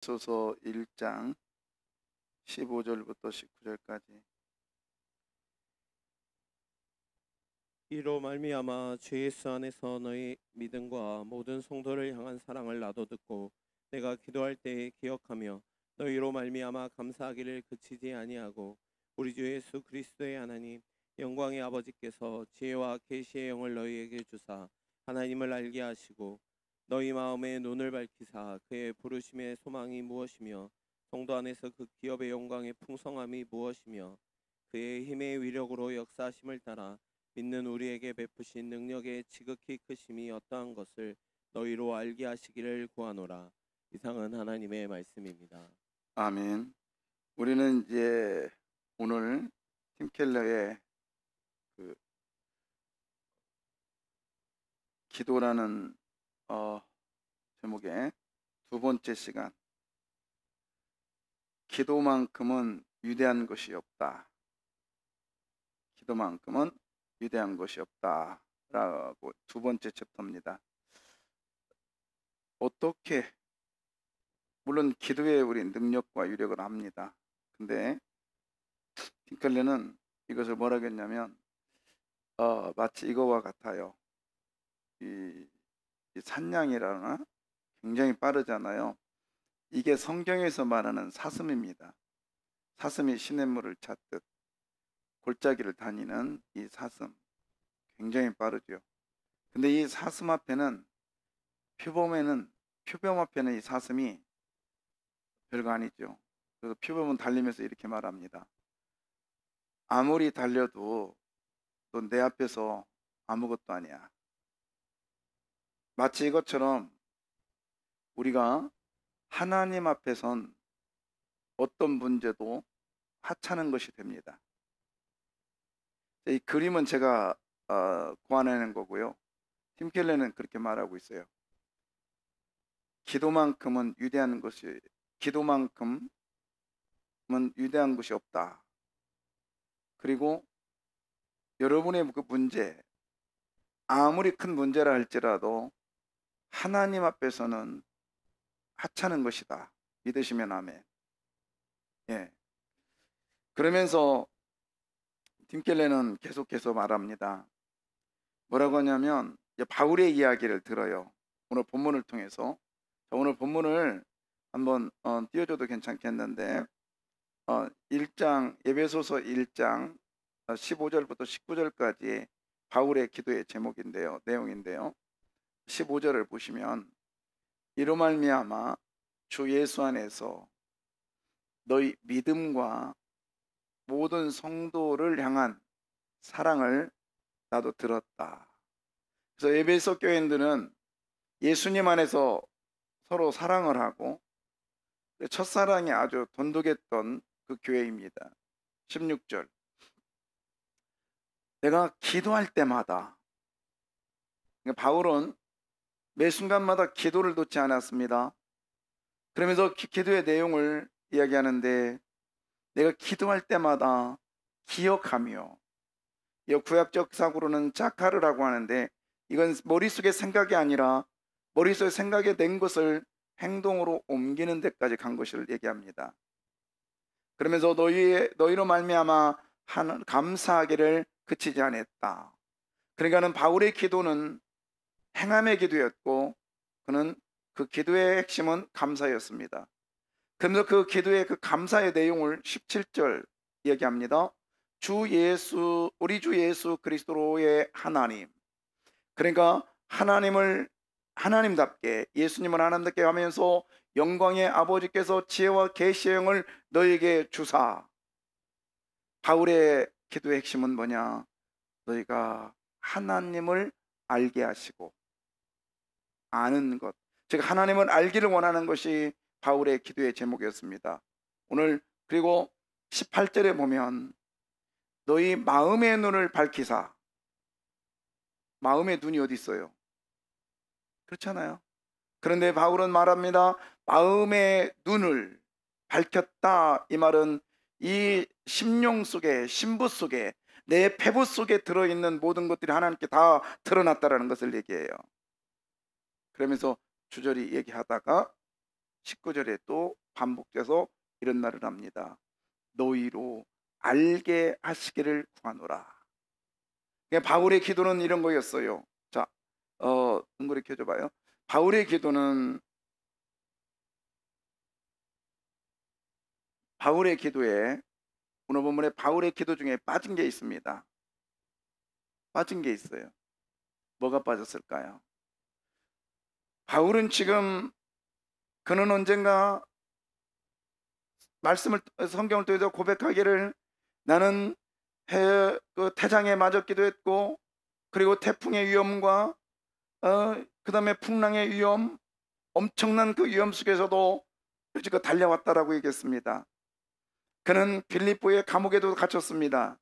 소서 1장 15절부터 19절까지. 이로 말미암아 주 예수 안에서 너희 믿음과 모든 성도를 향한 사랑을 나도 듣고 내가 기도할 때에 기억하며 너희로 말미암아 감사하기를 그치지 아니하고 우리 주 예수 그리스도의 하나님 영광의 아버지께서 지혜와 계시의 영을 너희에게 주사 하나님을 알게 하시고 너희 마음의 눈을 밝히사 그의 부르심의 소망이 무엇이며 성도 안에서 그 기업의 영광의 풍성함이 무엇이며 그의 힘의 위력으로 역사하심을 따라 믿는 우리에게 베푸신 능력의 지극히 크심이 어떠한 것을 너희로 알게 하시기를 구하노라. 이상은 하나님의 말씀입니다. 아멘. 우리는 이제 오늘 팀 켈러의 그 기도라는 제목의 두 번째 시간, 기도만큼은 위대한 것이 없다. 기도만큼은 위대한 것이 없다 라고 두 번째 챕터입니다. 어떻게, 물론 기도에 우리 능력과 위력을 합니다. 근데 팀 켈러는 이것을 뭐라고 했냐면 마치 이거와 같아요. 이 산양이라나 굉장히 빠르잖아요. 이게 성경에서 말하는 사슴입니다. 사슴이 시냇물을 찾듯 골짜기를 다니는 이 사슴, 굉장히 빠르죠. 근데 이 사슴 앞에는, 표범 앞에는 이 사슴이 별거 아니죠. 그래서 표범은 달리면서 이렇게 말합니다. 아무리 달려도 넌 내 앞에서 아무것도 아니야. 마치 이것처럼 우리가 하나님 앞에선 어떤 문제도 하찮은 것이 됩니다. 이 그림은 제가 고안해낸 거고요. 팀 켈러는 그렇게 말하고 있어요. 기도만큼은 위대한 것이 없다. 그리고 여러분의 그 문제, 아무리 큰 문제라 할지라도 하나님 앞에서는 하찮은 것이다. 믿으시면 아멘. 예. 그러면서 팀 켈러는 계속해서 말합니다. 뭐라고 하냐면 바울의 이야기를 들어요. 오늘 본문을 통해서. 오늘 본문을 한번 띄워줘도 괜찮겠는데 1장 에베소서 1장 15절부터 19절까지 바울의 기도의 제목인데요. 내용인데요. 15절을 보시면 이로 말미암아 주 예수 안에서 너희 믿음과 모든 성도를 향한 사랑을 나도 들었다. 그래서 에베소 교인들은 예수님 안에서 서로 사랑을 하고 첫사랑이 아주 돈독했던 그 교회입니다. 16절, 내가 기도할 때마다, 그러니까 바울은 매 순간마다 기도를 놓지 않았습니다. 그러면서 기도의 내용을 이야기하는데 내가 기도할 때마다 기억하며, 이 구약적 사고로는 자카르라고 하는데 이건 머릿속의 생각이 아니라 머릿속에 생각에 낸 것을 행동으로 옮기는 데까지 간 것을 얘기합니다. 그러면서 너희로 말미암아 감사하기를 그치지 않았다. 그러니까는 바울의 기도는 행함의 기도였고 그는 그 기도의 핵심은 감사였습니다. 그러면서 그 기도의 그 감사의 내용을 17절 얘기합니다. 우리 주 예수 그리스도의 하나님, 그러니까 하나님답게, 예수님을 하나님답게 하면서 영광의 아버지께서 지혜와 계시의 영을 너에게 주사. 바울의 기도의 핵심은 뭐냐? 너희가 하나님을 알게 하시고, 아는 것, 즉 하나님을 알기를 원하는 것이 바울의 기도의 제목이었습니다. 오늘 그리고 18절에 보면 너희 마음의 눈을 밝히사. 마음의 눈이 어디 있어요? 그렇잖아요. 그런데 바울은 말합니다. 마음의 눈을 밝혔다. 이 말은 이 심령 속에, 신부 속에, 내 폐부 속에 들어있는 모든 것들이 하나님께 다 드러났다라는 것을 얘기해요. 그러면서 주저리 얘기하다가 19절에 또 반복돼서 이런 말을 합니다. 너희로 알게 하시기를 구하노라. 바울의 기도는 이런 거였어요. 자, 동그랗게 켜줘봐요. 바울의 기도에 오늘 본문에 바울의 기도 중에 빠진 게 있습니다. 빠진 게 있어요. 뭐가 빠졌을까요? 바울은 지금 그는 언젠가 성경을 통해서 고백하기를 나는 태장에 맞았기도 했고, 그리고 태풍의 위험과 그 다음에 풍랑의 위험, 엄청난 그 위험 속에서도 여지껏 달려왔다라고 얘기했습니다. 그는 빌립보의 감옥에도 갇혔습니다.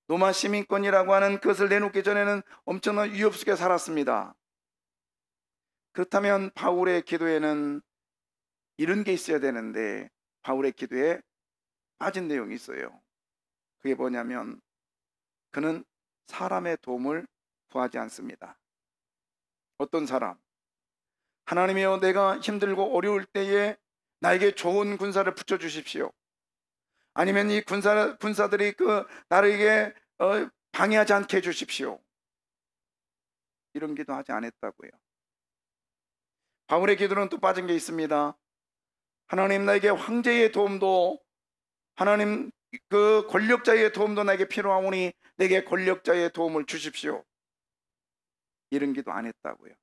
로마 시민권이라고 하는 그것을 내놓기 전에는 엄청난 위협 속에 살았습니다. 그렇다면 바울의 기도에는 이런 게 있어야 되는데 바울의 기도에 빠진 내용이 있어요. 그게 뭐냐면 그는 사람의 도움을 구하지 않습니다. 어떤 사람? 하나님이여, 내가 힘들고 어려울 때에 나에게 좋은 군사를 붙여주십시오. 아니면 이 군사들이 나에게 방해하지 않게 해주십시오. 이런 기도 하지 않았다고요. 바울의 기도는 또 빠진 게 있습니다. 하나님, 나에게 황제의 도움도, 하나님 그 권력자의 도움도 나에게 필요하오니 내게 권력자의 도움을 주십시오. 이런 기도 안 했다고요.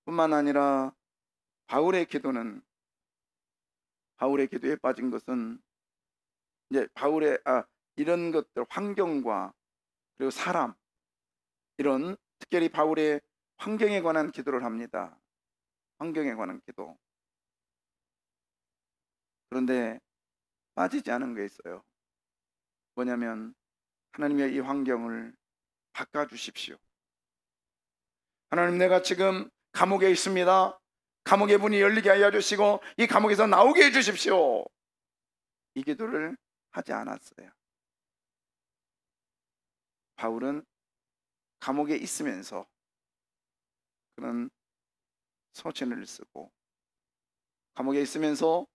뿐만 아니라 바울의 기도에 빠진 것은 이제 이런 것들, 환경과 그리고 사람, 이런 특별히 바울의 환경에 관한 기도를 합니다. 환경에 관한 기도. 그런데 빠지지 않은 게 있어요. 뭐냐면 하나님의 이 환경을 바꿔주십시오. 하나님, 내가 지금 감옥에 있습니다. 감옥의 문이 열리게 하여 주시고 이 감옥에서 나오게 해주십시오. 이 기도를 하지 않았어요. 바울은 감옥에 있으면서 그는 서신을 쓰고 감옥에 있으면서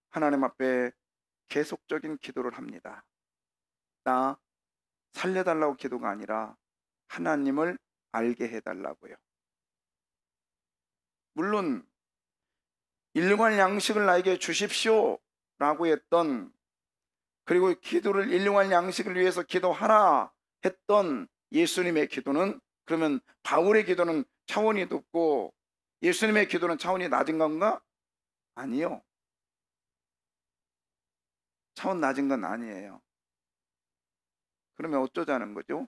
하나님 앞에 계속적인 기도를 합니다. 나 살려달라고 기도가 아니라 하나님을 알게 해달라고요. 물론 일용할 양식을 나에게 주십시오 라고 했던, 그리고 기도를 일용할 양식을 위해서 기도하라 했던 예수님의 기도는, 그러면 바울의 기도는 차원이 높고 예수님의 기도는 차원이 낮은 건가? 아니요. 차원 낮은 건 아니에요. 그러면 어쩌자는 거죠?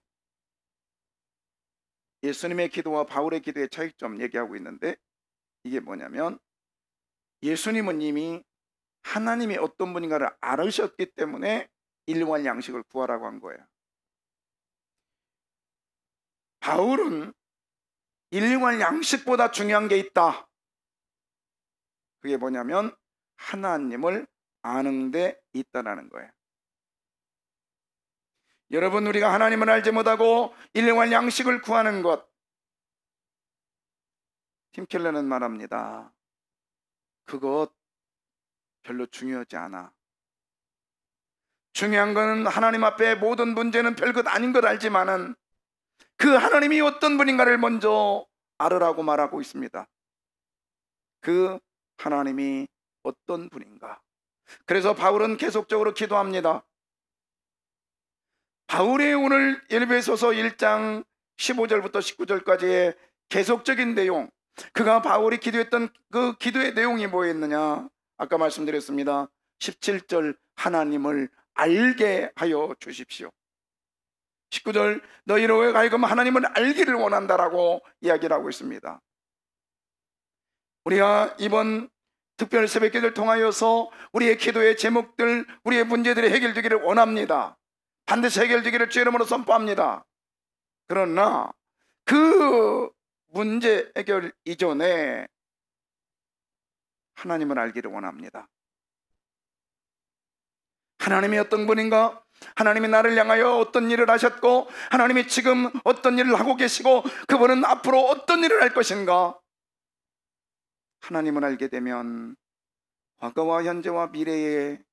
예수님의 기도와 바울의 기도의 차이점 얘기하고 있는데, 이게 뭐냐면 예수님은 이미 하나님이 어떤 분인가를 알으셨기 때문에 일용할 양식을 구하라고 한 거예요. 바울은 일용할 양식보다 중요한 게 있다. 그게 뭐냐면 하나님을 아는 데 있다라는 거예요. 여러분, 우리가 하나님을 알지 못하고 일용할 양식을 구하는 것, 팀 켈러는 말합니다. 그것 별로 중요하지 않아. 중요한 건 하나님 앞에 모든 문제는 별것 아닌 것 알지만은 그 하나님이 어떤 분인가를 먼저 알으라고 말하고 있습니다. 그 하나님이 어떤 분인가. 그래서 바울은 계속적으로 기도합니다. 바울의 오늘 에베소서 1장 15절부터 19절까지의 계속적인 내용, 그가 바울이 기도했던 그 기도의 내용이 뭐였느냐? 아까 말씀드렸습니다. 17절 하나님을 알게 하여 주십시오. 19절 너희로 하여금 하나님을 알기를 원한다라고 이야기를 하고 있습니다. 우리가 이번 특별 새벽기도를 통하여서 우리의 기도의 제목들, 우리의 문제들이 해결되기를 원합니다. 반드시 해결되기를 주의 이름으로 선포합니다. 그러나 그 문제 해결 이전에 하나님을 알기를 원합니다. 하나님이 어떤 분인가? 하나님이 나를 향하여 어떤 일을 하셨고, 하나님이 지금 어떤 일을 하고 계시고, 그분은 앞으로 어떤 일을 할 것인가? 하나님을 알게 되면 과거와 현재와 미래에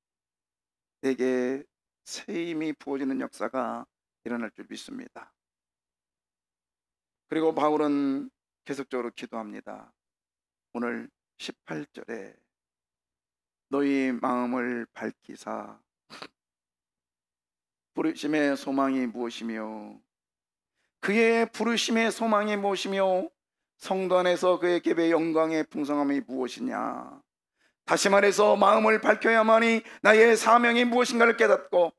내게 새 힘이 부어지는 역사가 일어날 줄 믿습니다. 그리고 바울은 계속적으로 기도합니다. 오늘 18절에 너희 마음을 밝히사 부르심의 소망이 무엇이며 그의 부르심의 소망이 무엇이며 성도 안에서 그의 계배의 영광의 풍성함이 무엇이냐. 다시 말해서 마음을 밝혀야만이 나의 사명이 무엇인가를 깨닫고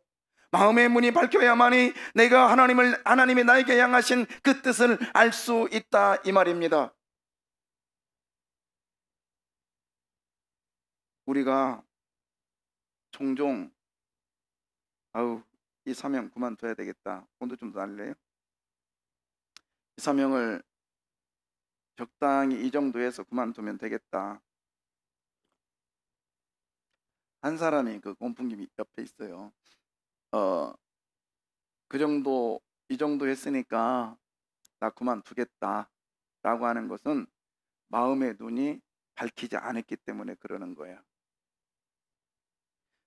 마음의 문이 밝혀야만이 내가 하나님이 나에게 향하신 그 뜻을 알 수 있다 이 말입니다. 우리가 종종 이 사명 그만둬야 되겠다, 오늘 좀 더 할래요? 이 사명을 적당히 이 정도에서 그만두면 되겠다. 한 사람이 그 공풍김이 옆에 있어요. 그 정도 이 정도 했으니까 나 그만두겠다 라고 하는 것은 마음의 눈이 밝히지 않았기 때문에 그러는 거예요.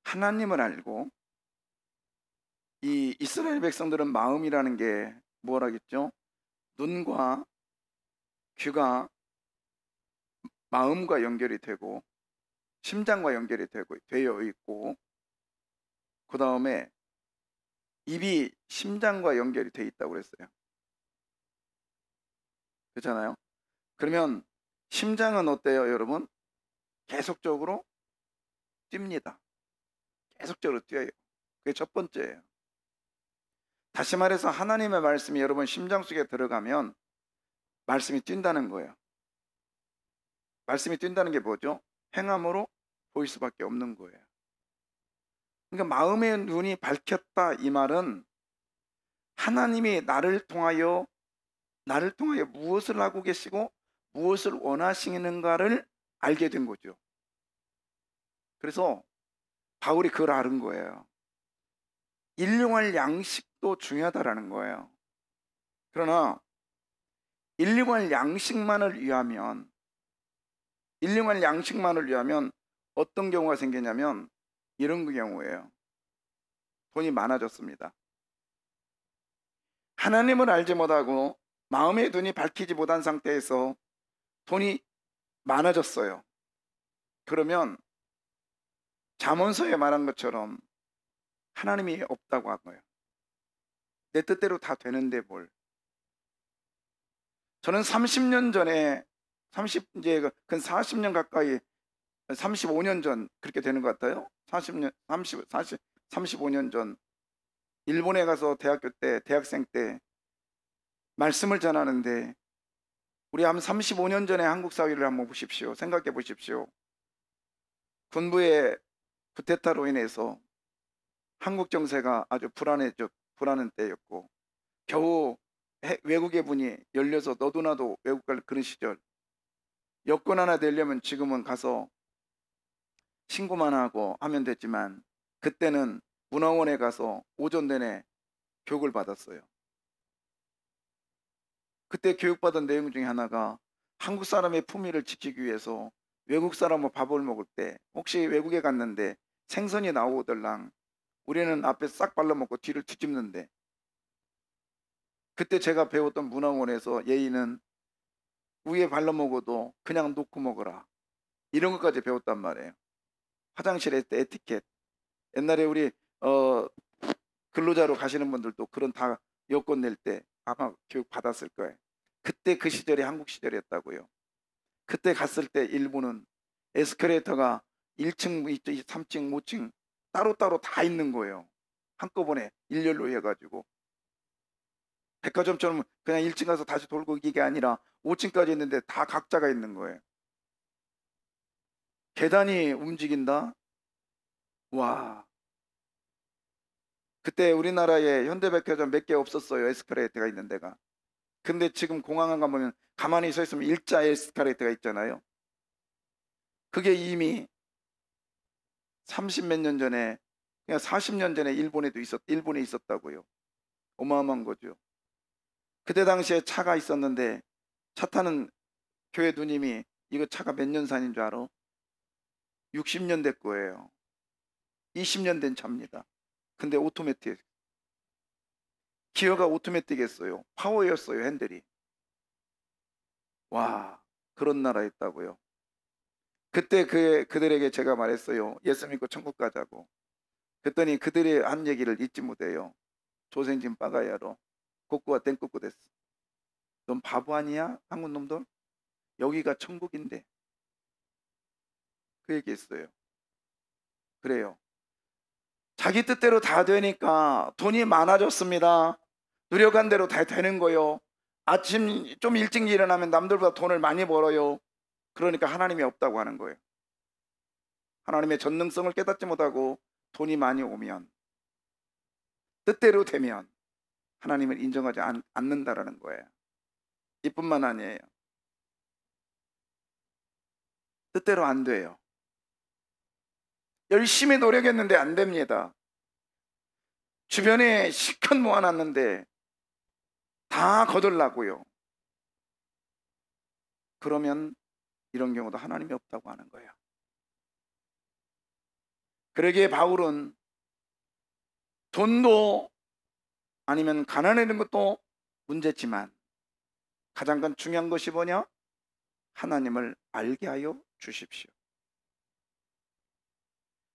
하나님을 알고 이 이스라엘 백성들은 마음이라는 게 뭐라겠죠? 눈과 귀가 마음과 연결이 되고 심장과 연결이 되어 있고 그 다음에 입이 심장과 연결이 되어 있다고 그랬어요. 그렇잖아요? 그러면 심장은 어때요, 여러분? 계속적으로 뜁니다. 계속적으로 뛰어요. 그게 첫 번째예요. 다시 말해서 하나님의 말씀이 여러분 심장 속에 들어가면 말씀이 뛴다는 거예요. 말씀이 뛴다는 게 뭐죠? 행함으로 보일 수밖에 없는 거예요. 그러니까 마음의 눈이 밝혔다 이 말은 하나님이 나를 통하여 무엇을 하고 계시고 무엇을 원하시는가를 알게 된 거죠. 그래서 바울이 그걸 알은 거예요. 일용할 양식도 중요하다라는 거예요. 그러나 일용할 양식만을 위하면 어떤 경우가 생기냐면 이런 경우예요. 돈이 많아졌습니다. 하나님을 알지 못하고 마음의 눈이 밝히지 못한 상태에서 돈이 많아졌어요. 그러면 잠언서에 말한 것처럼 하나님이 없다고 한 거예요. 내 뜻대로 다 되는데 뭘. 저는 30년 전에 이제 근 40년 가까이 35년 전 그렇게 되는 것 같아요. 35년 전 일본에 가서 대학생 때 말씀을 전하는데 우리 한 35년 전에 한국 사회를 한번 보십시오. 생각해 보십시오. 군부의 쿠데타로 인해서 한국 정세가 아주 불안한 때였고 겨우 외국의 문이 열려서 너도 나도 외국 갈 그런 시절. 여권 하나 내려면 지금은 가서 신고만 하고 하면 됐지만 그때는 문화원에 가서 오전 내내 교육을 받았어요. 그때 교육받은 내용 중에 하나가 한국 사람의 품위를 지키기 위해서 외국 사람과 밥을 먹을 때 혹시 외국에 갔는데 생선이 나오더랑 우리는 앞에 싹 발라먹고 뒤를 뒤집는데 그때 제가 배웠던 문화원에서 예의는 위에 발라먹어도 그냥 놓고 먹어라 이런 것까지 배웠단 말이에요. 화장실에 때 에티켓. 옛날에 우리 근로자로 가시는 분들도 그런 다 여권 낼 때 아마 교육 받았을 거예요. 그때 그 시절이 한국 시절이었다고요. 그때 갔을 때 일본은 에스컬레이터가 1층, 2층, 3층, 5층 따로따로 다 있는 거예요. 한꺼번에 일렬로 해가지고 백화점처럼 그냥 1층 가서 다시 돌고 이게 아니라 5층까지 있는데 다 각자가 있는 거예요. 계단이 움직인다? 와. 그때 우리나라에 현대백화점 몇 개 없었어요. 에스컬레이터가 있는 데가. 근데 지금 공항에 가보면 가만히 서 있으면 일자 에스컬레이터가 있잖아요. 그게 이미 30 몇 년 전에 그냥 40년 전에 일본에 있었다고요. 어마어마한 거죠. 그때 당시에 차가 있었는데 차 타는 교회 누님이 이거 차가 몇 년 산인 줄 알아? 60년 된 거예요. 20년 된 차입니다. 근데 오토매틱. 기어가 오토매틱했어요. 파워였어요, 핸들이. 와, 그런 나라에 있다고요. 그때 그들에게 제가 말했어요. 예수 믿고 천국 가자고. 그랬더니 그들이 한 얘기를 잊지 못해요. 조생진 빠가야로. 곡구와 땡꾸꾸 됐어. 넌 바보 아니야? 한국 놈들? 여기가 천국인데. 그 얘기했어요. 그래요. 자기 뜻대로 다 되니까 돈이 많아졌습니다. 노력한 대로 다 되는 거요. 아침 좀 일찍 일어나면 남들보다 돈을 많이 벌어요. 그러니까 하나님이 없다고 하는 거예요. 하나님의 전능성을 깨닫지 못하고 돈이 많이 오면, 뜻대로 되면 하나님을 인정하지 않는다라는 거예요. 이뿐만 아니에요. 뜻대로 안 돼요. 열심히 노력했는데 안 됩니다. 주변에 실컷 모아놨는데 다 거들라고요. 그러면 이런 경우도 하나님이 없다고 하는 거예요. 그러기에 바울은 돈도 아니면 가난해지는 것도 문제지만 가장 중요한 것이 뭐냐? 하나님을 알게 하여 주십시오.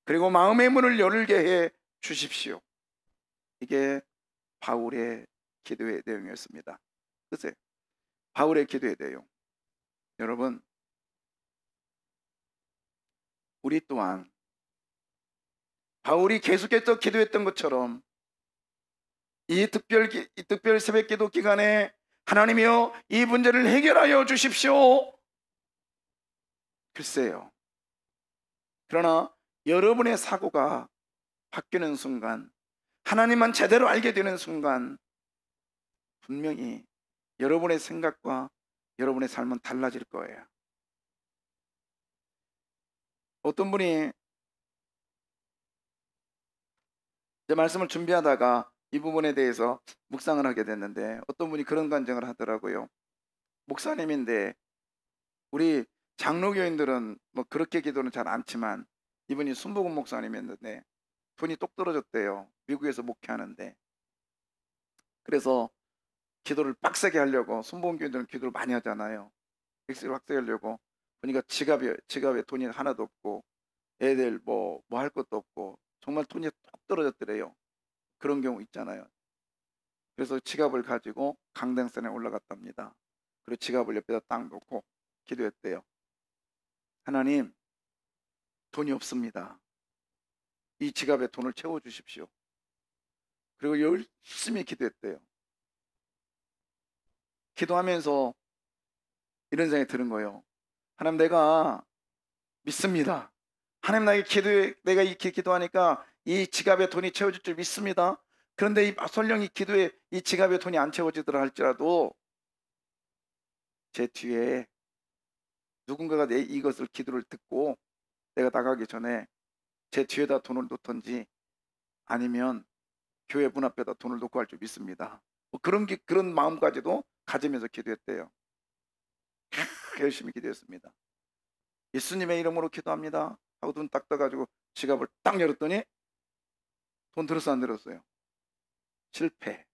그리고 마음의 문을 열게 해 주십시오. 이게 바울의 기도의 내용이었습니다. 글쎄, 바울의 기도의 내용. 여러분, 우리 또한 바울이 계속해서 기도했던 것처럼 이 특별 새벽 기도 기간에 하나님이여 이 문제를 해결하여 주십시오. 글쎄요. 그러나 여러분의 사고가 바뀌는 순간, 하나님만 제대로 알게 되는 순간 분명히 여러분의 생각과 여러분의 삶은 달라질 거예요. 어떤 분이 제 말씀을 준비하다가 이 부분에 대해서 묵상을 하게 됐는데 어떤 분이 그런 간증을 하더라고요. 목사님인데 우리 장로교인들은 뭐 그렇게 기도는 잘 않지만 이분이 순복음 목사님이었는데 돈이 똑 떨어졌대요. 미국에서 목회하는데. 그래서 기도를 빡세게 하려고, 순복음 교인들은 기도를 많이 하잖아요. 엑스를 빡세게 하려고 보니까 지갑에 돈이 하나도 없고 애들 뭐 할 것도 없고 정말 돈이 똑 떨어졌더래요. 그런 경우 있잖아요. 그래서 지갑을 가지고 강당산에 올라갔답니다. 그리고 지갑을 옆에다 딱 놓고 기도했대요. 하나님, 돈이 없습니다. 이 지갑에 돈을 채워주십시오. 그리고 열심히 기도했대요. 기도하면서 이런 생각이 드는 거예요. 하나님, 내가 믿습니다. 하나님, 내가 이렇게 기도하니까 이 지갑에 돈이 채워질 줄 믿습니다. 그런데 이 설령 이 기도에 이 지갑에 돈이 안 채워지더라 할지라도 제 뒤에 누군가가 이것을 기도를 듣고 내가 나가기 전에 제 뒤에다 돈을 놓던지 아니면 교회 문 앞에다 돈을 놓고 할 줄 믿습니다. 뭐 그런 마음까지도 가지면서 기도했대요. 열심히 기도했습니다. 예수님의 이름으로 기도합니다 하고 눈 딱 떠가지고 지갑을 딱 열었더니 돈 들었어 안 들었어요? 실패.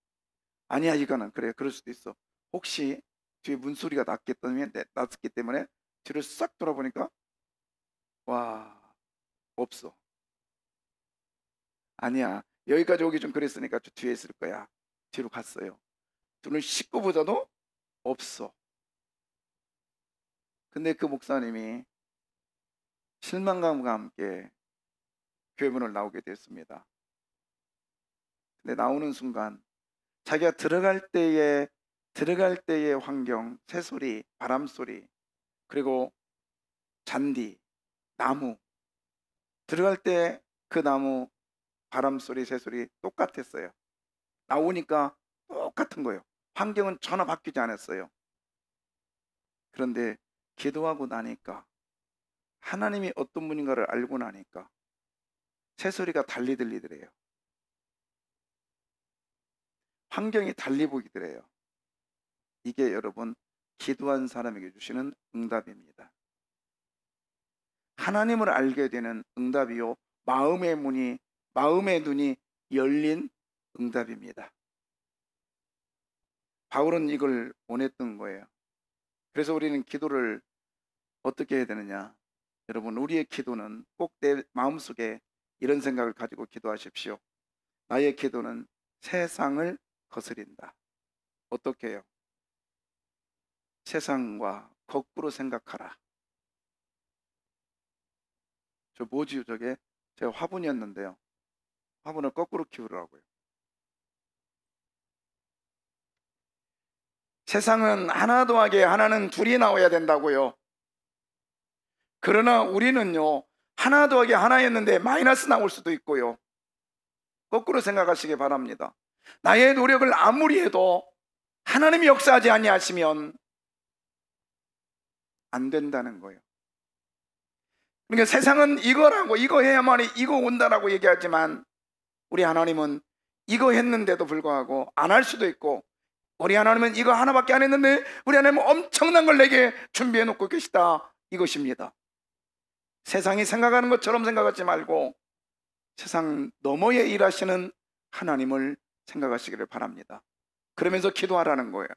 아니야, 이거는 그래, 그럴 수도 있어. 혹시 뒤에 문소리가 났기 때문에 뒤를 싹 돌아보니까 와, 없어. 아니야, 여기까지 오기 좀 그랬으니까 저 뒤에 있을 거야. 뒤로 갔어요. 눈을 씻고 보자도 없어. 근데 그 목사님이 실망감과 함께 교회 문을 나오게 됐습니다. 근데 나오는 순간 자기가 들어갈 때의 환경, 새소리, 바람소리, 그리고 잔디, 나무, 들어갈 때 그 나무, 바람소리, 새소리 똑같았어요. 나오니까 똑같은 거예요. 환경은 전혀 바뀌지 않았어요. 그런데 기도하고 나니까, 하나님이 어떤 분인가를 알고 나니까 새소리가 달리 들리더래요. 환경이 달리 보이더래요. 이게 여러분, 기도한 사람에게 주시는 응답입니다. 하나님을 알게 되는 응답이요, 마음의 눈이 열린 응답입니다. 바울은 이걸 원했던 거예요. 그래서 우리는 기도를 어떻게 해야 되느냐? 여러분, 우리의 기도는 꼭 내 마음속에 이런 생각을 가지고 기도하십시오. 나의 기도는 세상을 거스린다. 어떻게 해요? 세상과 거꾸로 생각하라. 저 뭐지요 저게? 제가 화분이었는데요. 화분을 거꾸로 키우라고요. 세상은 하나 더하기 하나는 둘이 나와야 된다고요. 그러나 우리는요, 하나 더하기 하나였는데 마이너스 나올 수도 있고요. 거꾸로 생각하시기 바랍니다. 나의 노력을 아무리 해도 하나님이 역사하지 아니하시면 안 된다는 거예요. 그러니까 세상은 이거라고, 이거 해야만이 이거 온다라고 얘기하지만 우리 하나님은 이거 했는데도 불구하고 안 할 수도 있고, 우리 하나님은 이거 하나밖에 안 했는데 우리 하나님은 엄청난 걸 내게 준비해 놓고 계시다, 이것입니다. 세상이 생각하는 것처럼 생각하지 말고 세상 너머에 일하시는 하나님을 생각하시기를 바랍니다. 그러면서 기도하라는 거예요.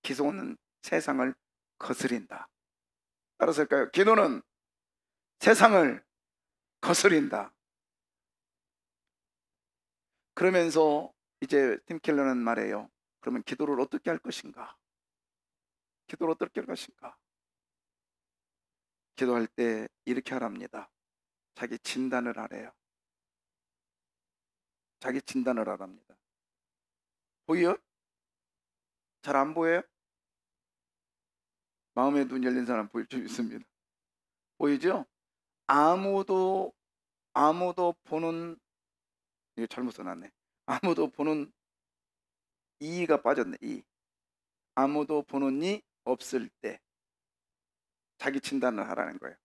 기도는 세상을 거스린다. 따라서 할까요? 기도는 세상을 거스린다. 그러면서 이제 팀 켈러는 말해요. 그러면 기도를 어떻게 할 것인가? 기도를 어떻게 할 것인가? 기도할 때 이렇게 하랍니다. 자기 진단을 하래요. 자기 진단을 하랍니다. 보여요? 잘 안 보여요? 마음의 눈 열린 사람 보일 수 있습니다. 보이죠? 아무도 보는, 이거 잘못 써놨네. 아무도 보는 이가 빠졌네. 이. 아무도 보는 이 없을 때 자기 진단을 하라는 거예요.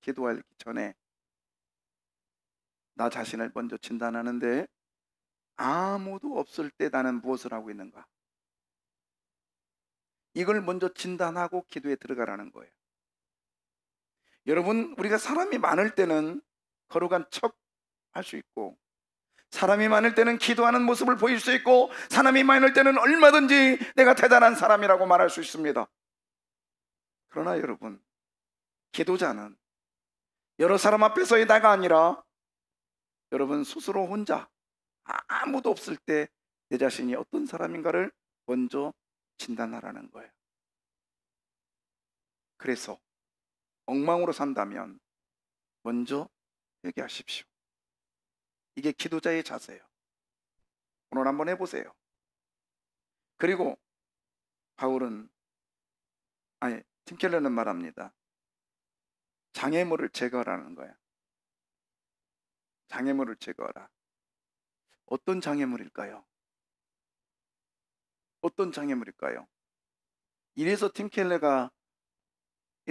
기도하기 전에 나 자신을 먼저 진단하는데, 아무도 없을 때 나는 무엇을 하고 있는가? 이걸 먼저 진단하고 기도에 들어가라는 거예요. 여러분, 우리가 사람이 많을 때는 거룩한 척 할 수 있고, 사람이 많을 때는 기도하는 모습을 보일 수 있고, 사람이 많을 때는 얼마든지 내가 대단한 사람이라고 말할 수 있습니다. 그러나 여러분, 기도자는 여러 사람 앞에서의 나가 아니라 여러분 스스로 혼자 아무도 없을 때 내 자신이 어떤 사람인가를 먼저 진단하라는 거예요. 그래서 엉망으로 산다면 먼저 회개하십시오. 이게 기도자의 자세예요. 오늘 한번 해보세요. 그리고 팀 켈러는 말합니다. 장애물을 제거하라는 거야. 장애물을 제거하라. 어떤 장애물일까요? 어떤 장애물일까요? 이래서 팀 켈러가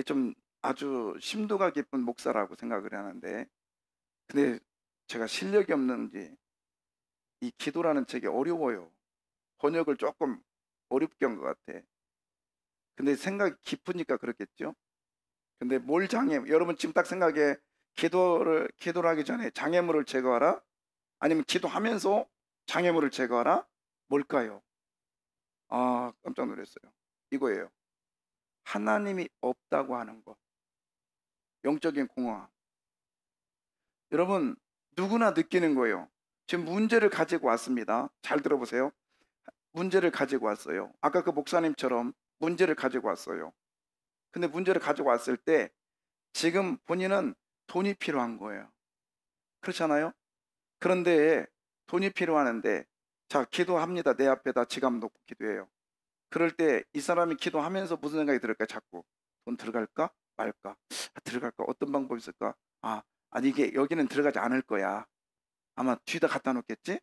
좀 아주 심도가 깊은 목사라고 생각을 하는데, 근데 제가 실력이 없는지 이 기도라는 책이 어려워요. 번역을 조금 어렵게 한 것 같아. 근데 생각이 깊으니까 그렇겠죠. 근데 여러분 지금 딱 생각해. 기도를 하기 전에 장애물을 제거하라? 아니면 기도하면서 장애물을 제거하라? 뭘까요? 아, 깜짝 놀랐어요. 이거예요. 하나님이 없다고 하는 것. 영적인 공허함. 여러분, 누구나 느끼는 거예요. 지금 문제를 가지고 왔습니다. 잘 들어보세요. 문제를 가지고 왔어요. 아까 그 목사님처럼 문제를 가지고 왔어요. 근데 문제를 가지고 왔을 때 지금 본인은 돈이 필요한 거예요. 그렇잖아요? 그런데 돈이 필요하는데, 자, 기도합니다. 내 앞에다 지갑 놓고 기도해요. 그럴 때 이 사람이 기도하면서 무슨 생각이 들을까요? 자꾸 돈 들어갈까 말까? 들어갈까? 어떤 방법이 있을까? 아니 이게 여기는 들어가지 않을 거야. 아마 뒤에다 갖다 놓겠지?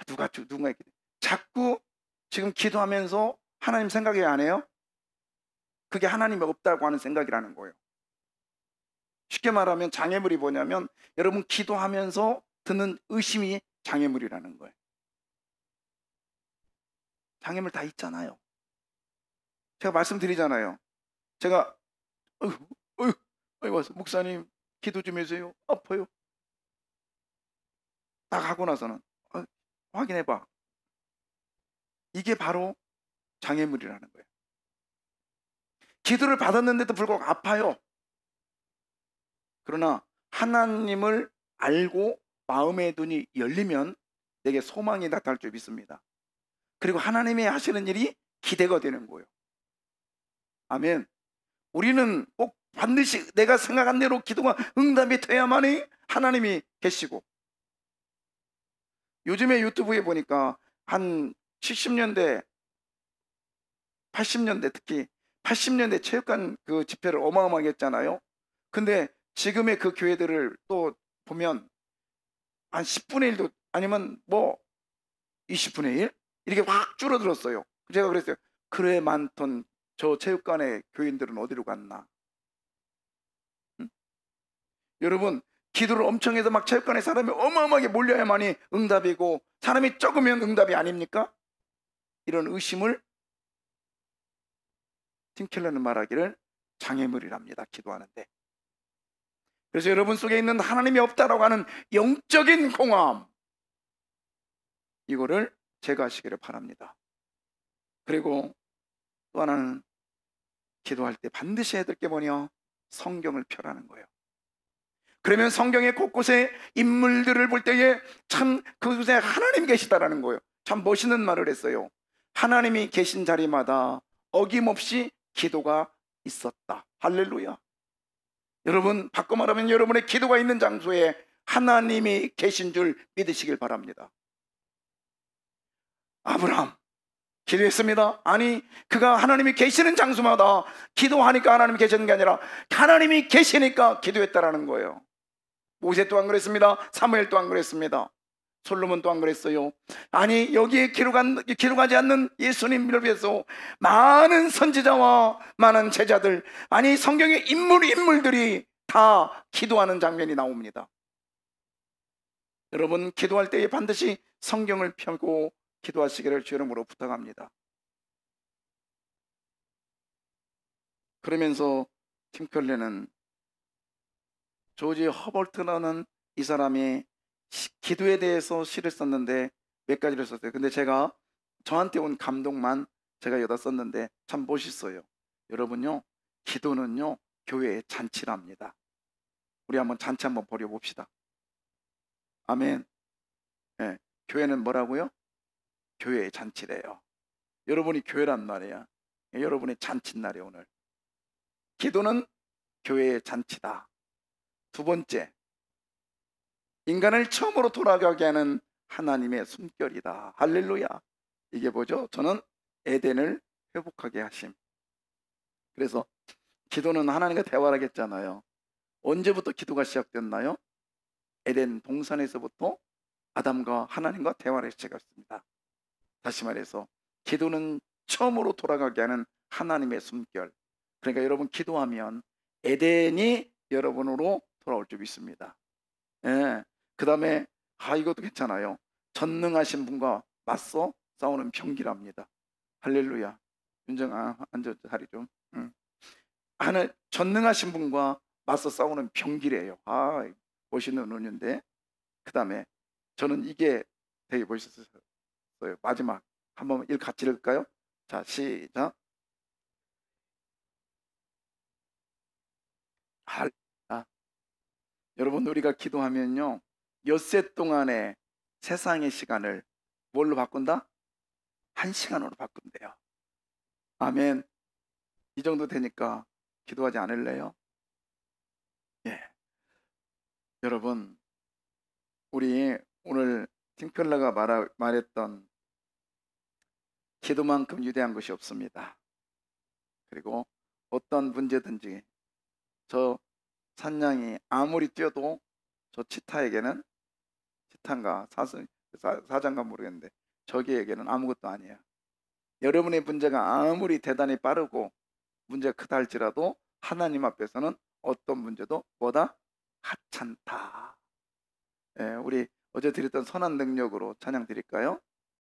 누가 이렇게 자꾸 지금 기도하면서 하나님 생각이 안 해요? 그게 하나님이 없다고 하는 생각이라는 거예요. 쉽게 말하면 장애물이 뭐냐면, 여러분 기도하면서 드는 의심이 장애물이라는 거예요. 장애물 다 있잖아요. 제가 말씀드리잖아요. 제가 와서 목사님 기도 좀 해주세요. 아파요. 딱 하고 나서는 확인해봐. 이게 바로 장애물이라는 거예요. 기도를 받았는데도 불구하고 아파요. 그러나 하나님을 알고 마음의 눈이 열리면 내게 소망이 나타날 줄 믿습니다. 그리고 하나님이 하시는 일이 기대가 되는 거예요. 아멘. 우리는 꼭 반드시 내가 생각한 대로 기도가 응답이 돼야만이 하나님이 계시고, 요즘에 유튜브에 보니까 한 70년대 80년대, 특히 80년대 체육관 그 집회를 어마어마하게 했잖아요. 근데 지금의 그 교회들을 또 보면 한 10분의 1도 아니면 뭐 20분의 1 이렇게 확 줄어들었어요. 제가 그랬어요. 그래 많던 저 체육관의 교인들은 어디로 갔나? 응? 여러분, 기도를 엄청 해서 막 체육관에 사람이 어마어마하게 몰려야만이 응답이고, 사람이 적으면 응답이 아닙니까? 이런 의심을 팀 켈러는 말하기를 장애물이랍니다, 기도하는데. 그래서 여러분 속에 있는 하나님이 없다라고 하는 영적인 공허함, 이거를 제거하시기를 바랍니다. 그리고 또 하나는 기도할 때 반드시 해야 될 게 뭐냐? 성경을 펴라는 거예요. 그러면 성경의 곳곳에 인물들을 볼 때에 참 그곳에 하나님 계시다라는 거예요. 참 멋있는 말을 했어요. 하나님이 계신 자리마다 어김없이 기도가 있었다. 할렐루야. 여러분, 바꿔 말하면 여러분의 기도가 있는 장소에 하나님이 계신 줄 믿으시길 바랍니다. 아브라함 기도했습니다. 아니, 그가 하나님이 계시는 장소마다 기도하니까 하나님이 계시는 게 아니라 하나님이 계시니까 기도했다라는 거예요. 모세 또한 그랬습니다. 사무엘 또한 그랬습니다. 솔로몬 또한 그랬어요. 아니, 여기에 기록하지 않는 예수님을 위해서 많은 선지자와 많은 제자들, 아니 성경의 인물들이 다 기도하는 장면이 나옵니다. 여러분, 기도할 때에 반드시 성경을 펴고 기도하시기를 주 이름으로 부탁합니다. 그러면서 팀 켈러는 조지 허벌트라는 이 사람이 기도에 대해서 시를 썼는데 몇 가지를 썼어요. 근데 제가 저한테 온 감동만 제가 여기다 썼는데 참 멋있어요. 여러분요, 기도는요 교회의 잔치랍니다. 우리 한번 잔치 한번 벌여봅시다. 아멘. 네, 교회는 뭐라고요? 교회의 잔치래요. 여러분이 교회란 말이야. 여러분의 잔칫날이에요. 오늘 기도는 교회의 잔치다. 두 번째, 인간을 처음으로 돌아가게 하는 하나님의 숨결이다. 할렐루야. 이게 뭐죠? 저는 에덴을 회복하게 하심. 그래서 기도는 하나님과 대화를 하겠잖아요. 언제부터 기도가 시작됐나요? 에덴 동산에서부터 아담과 하나님과 대화를 시작했습니다. 다시 말해서 기도는 처음으로 돌아가게 하는 하나님의 숨결. 그러니까 여러분 기도하면 에덴이 여러분으로 돌아올 줄 믿습니다. 예. 그 다음에 이것도 괜찮아요. 전능하신 분과 맞서 싸우는 병기랍니다. 할렐루야. 윤정아, 앉아 자리 좀. 전능하신 분과 맞서 싸우는 병기래요. 멋있는 은혜인데. 그 다음에 저는 이게 되게 멋있었어요. 마지막 한번 같이 읽을까요? 자, 시작. 여러분, 우리가 기도하면요 엿새 동안의 세상의 시간을 뭘로 바꾼다? 1시간으로 바꾼대요. 아멘. 이 정도 되니까 기도하지 않을래요? 예. 여러분, 우리 오늘 팀 켈러가 말했던 기도만큼 위대한 것이 없습니다. 그리고 어떤 문제든지 저 산양이 아무리 뛰어도 저 치타에게는, 치타인가 사자인가 모르겠는데 저기에게는 아무것도 아니에요. 여러분의 문제가 아무리 대단히 빠르고 문제가 크다 할지라도 하나님 앞에서는 어떤 문제도 뭐다? 하찮다. 우리 어제 드렸던 선한 능력으로 찬양 드릴까요?